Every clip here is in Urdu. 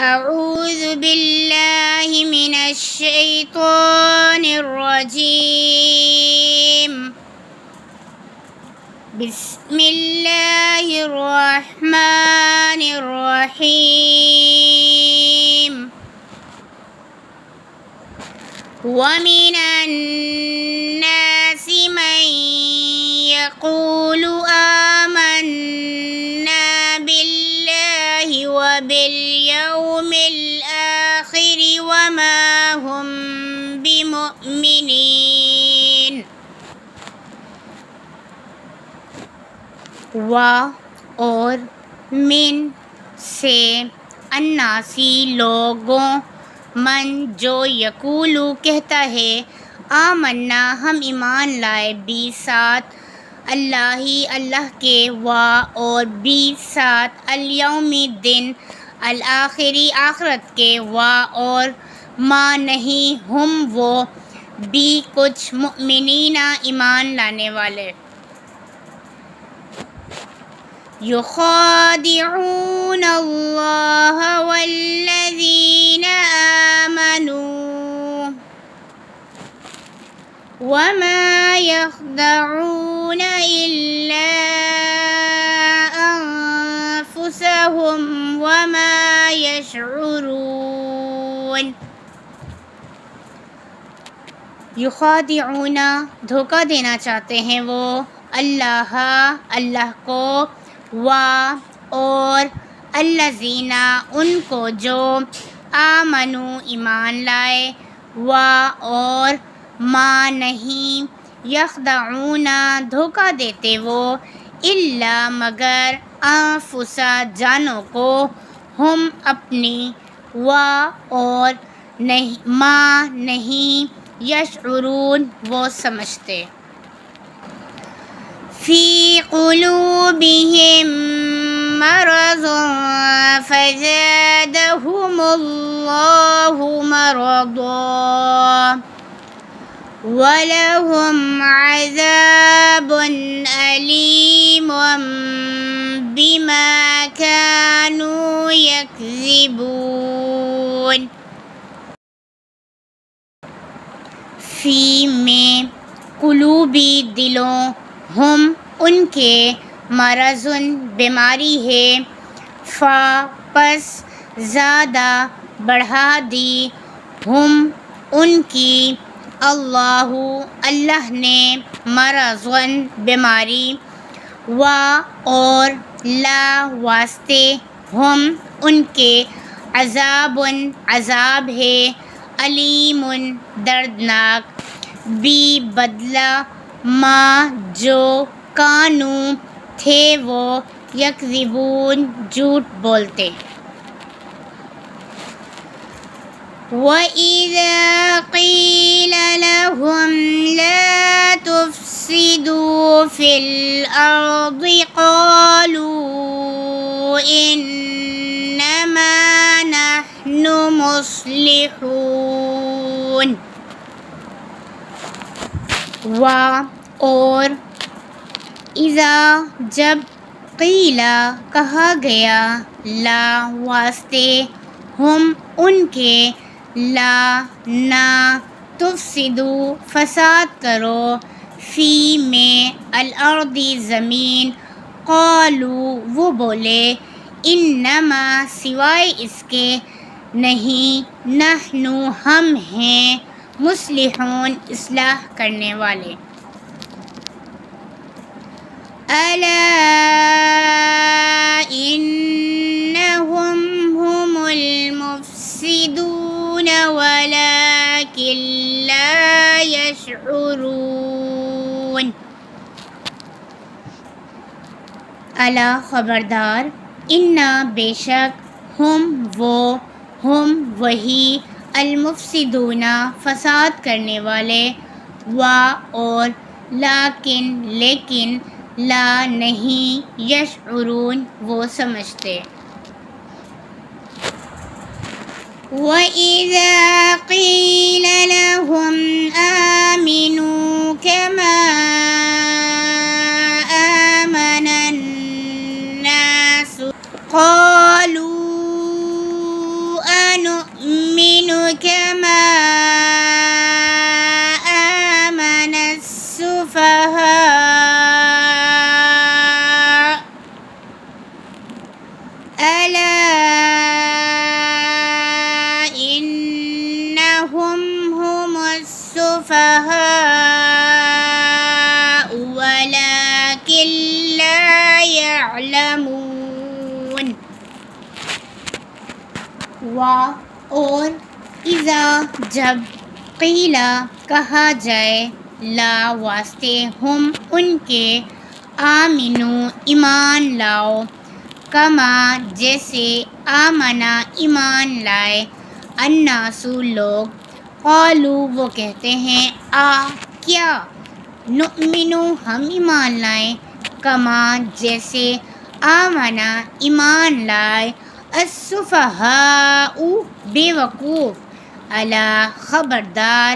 اعوذ باللہ من الشیطان الرجیم بسم اللہ الرحمن الرحیم ومن الناس من يقول آمنا بالله وباليوم الآخر وما هم بمؤمنين. اور من سے اناسی لوگوں من جو یقولو کہتا ہے آمنا ہم ایمان لائے بھی ساتھ اللہ کے اور بھی ساتھ الیوم دن الآخری آخرت کے اور ما نہیں ہم وہ بھی کچھ مؤمنین ایمان لانے والے یخادعون اللہ والذین آمنوا وما يخدعون إلا أنفسهم وما يشعرون. یخادعون دھوکہ دینا چاہتے ہیں وہ اللہ کو اور الذین ان کو جو آمنوا ایمان لائے اور ما نہیں یخدعون دھوکہ دیتے وہ الا مگر انفسا جانوں کو ہم اپنی اور نہیں ما نہیں یشعرون وہ سمجھتے فی قلوبہم مرض فزادہم اللہ مرضا وَلَهُمْ عَذَابٌ أَلِيمٌ بِمَا كَانُوا يَكْذِبُونَ. فی میں قلوبی دلوں ہم ان کے مرضٌ بیماری ہے پس زیادہ بڑھا دی ہم ان کی اللہ نے مرضً بیماری اور لا واسطے ہم ان کے عذاب ہے علیم دردناک بھی بدلہ ما جو کانوں تھے وہ یکذبون جھوٹ بولتے. وَإِذَا قِيلَ لَهُمْ لَا تُفْسِدُوا فِي الْأَرْضِ قَالُوا إِنَّمَا نَحْنُ مُصْلِحُونَ. اور اذا جب قیل کہا گیا لا واسطے ہم ان کے لا نہ تفسدو فساد کرو فی میں الارض زمین قالوا وہ بولے انما سوائے اس کے نہیں نحن ہم ہیں مصلحون اصلاح کرنے والے. الا انہم هم المفسدون ولكن لا يشعرون. الا خبردار انا بے شک ہم وہی المفسدون فساد کرنے والے اور لیکن لا نہیں یشعرون وہ سمجھتے. وَإِذَا قِيلَ لَهُمْ آمِنُوا كَمَا آمَنَ النَّاسُ قَالُوا ولكن لا يعلمون. اور اذا جب قیلا کہا جائے لا واسطے ہم ان کے آمنو ایمان لاؤ کما جیسے آمنا ایمان لائے الناسو لوگ قالو وہ کہتے ہیں کیا نؤمنو ہم ایمان لائیں کما جیسے آمنا ایمان لائے السفہاء بے وقوف الا خبردار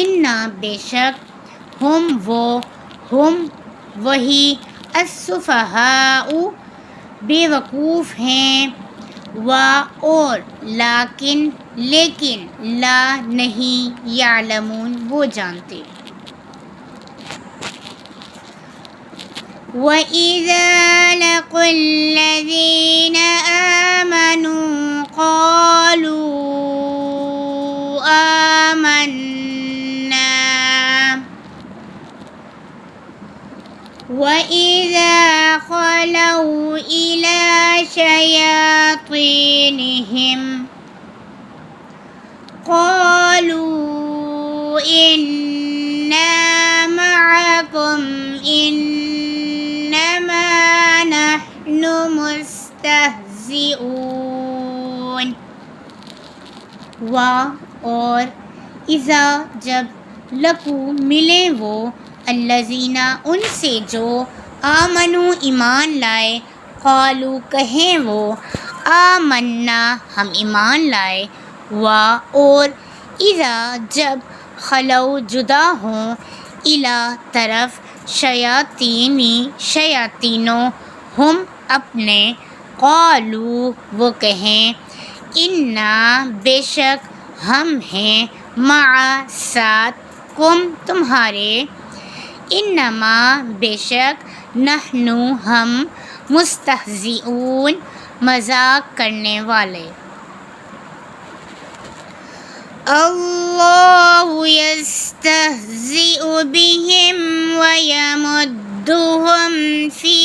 انا بے شک ہم وہی السفہاء بے وقوف ہیں اور لیکن لا نہیں یعلمون وہ جانتے. وَإِذَا لَقُوا الَّذِينَ آمَنُوا قَالُوا آمَنَّا وَإِذَا خَلَوْا إِلَى شَيَاطِينِهِمْ قَالُوا إِنَّا مَعَكُمْ إِنَّمَا نَحْنُ مُسْتَهْزِئُونَ. اور اذا جب لقو ملے وہ الذین ان سے جو آمنو ایمان لائے قالو کہیں وہ آمنا ہم ایمان لائے اور اذا جب خلو جدا ہوں الا طرف شیاطینوں ہم اپنے قالو وہ کہیں انا بے شک ہم ہیں مع ساتھ کم تمہارے انما بے شک نحنو ہم مستہزئون مذاق کرنے والے. اللہ یستہزئ بہم ویمدہم فی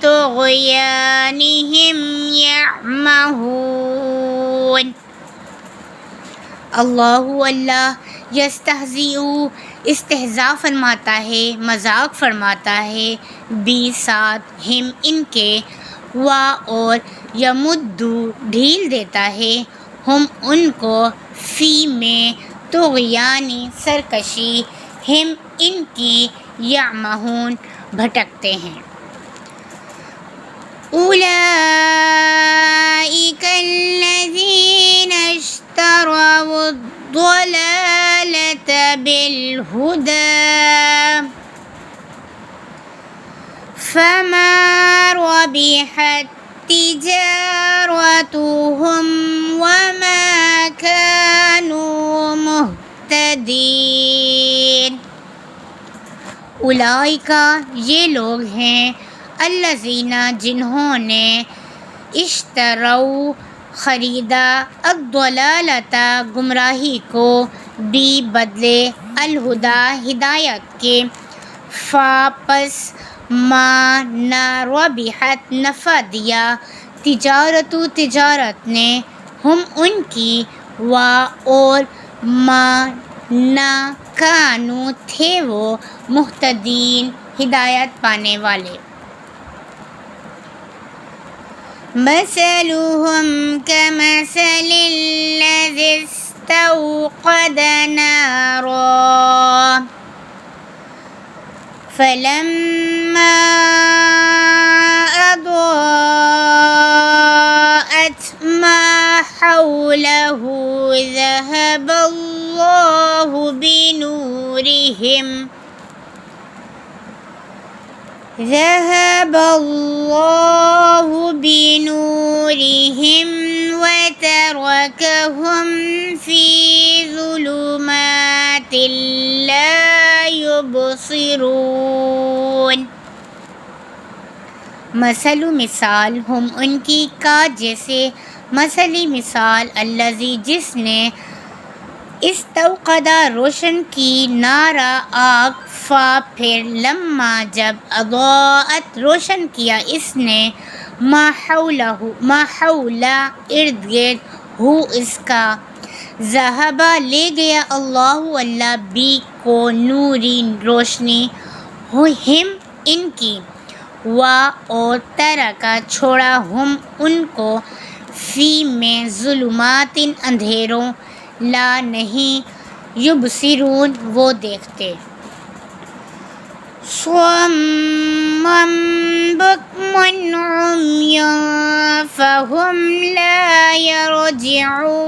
طغیانہم یعمہون. اللہ یستہزئ استہزاء فرماتا ہے مذاق فرماتا ہے بی ساتھ ہم ان کے اور یمدو ڈھیل دیتا ہے ہم ان کو فی میں طغیانی سرکشی ہم ان کی یعمہون بھٹکتے ہیں. اولئک الذین اشتروا الضلالۃ بالہدی فما ربحت تجارتهم وما كانوا مهتدين. اولئک یہ لوگ ہیں الذین جنہوں نے اشتروا خریدا الضلالۃ گمراہی کو بھی بدلے الہدی ہدایت کے پس ما نہ ربحت نفع دیا تجارت نے ہم ان کی اور ما نہ کانو تھے وہ مہتدین ہدایت پانے والے. مثلهم كمثل الذي استوقد نارا فلما أضاءت ما حوله ذهب الله بنورهم وتركهم في ظلمات لا يبصرون. مثال ہم ان کی کا جیسے مثلی مثال الذی جس نے استوقدا روشن کی نارا آگ، فا پھر لما جب، اضاءت روشن کیا اس نے، ما حولہ ارد گرد، ہو اس کا، ذہبا لے گیا اللہ اللہ، بی کو نوری روشنی، ہم ان کی، اور ترکا چھوڑا ہم ان کو، فی میں ظلمات اندھیروں، لا نہیں، یبصرون وہ دیکھتے، صم بکم عمی فہم لا یرجعون،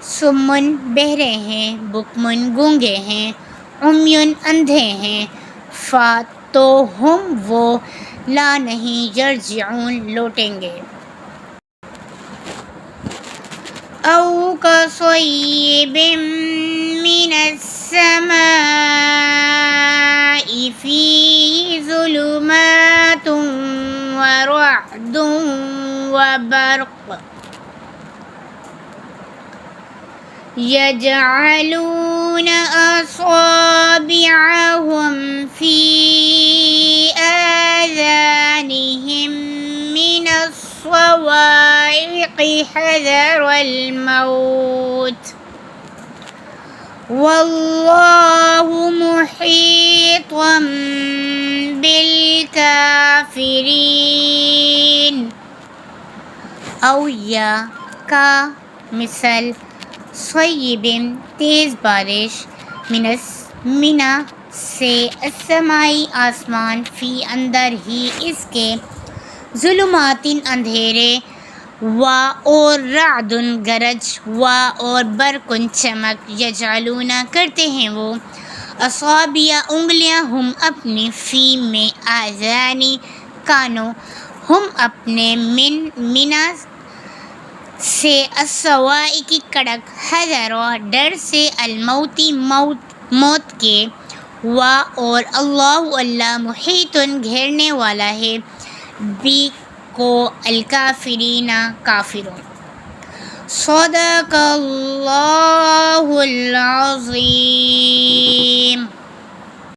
سمن بہرے ہیں، بکمن گونگے ہیں، عمیٌ اندھے ہیں، فا تو ہم وہ، لا نہیں، یرجعون لوٹیں گے، او کصیب من السماء فیہ ظلمات ورعد وبرق، یجعلون اصابعهم فی آذانهم من الصواعق حذر الموت، واللہ محیط بالکافرین، او یا کا مثل، صیب تیز بارش، منا سے، السمائی آسمان، فی اندر ہی اس کے، ظلمات اندھیرے، اور رعد گرج، اور برق چمک، یجعلون کرتے ہیں وہ، اصابع انگلیاں، ہم اپنی، فی میں، آذانی کانوں، ہم اپنے، منا سے، الصواعق کڑک، حذر ڈر سے، الموت موت کے، اور اللہ اللہ، محیط گھیرنے والا ہے، بی کو، الکافرین کافروں، صدق اللہ العظیم۔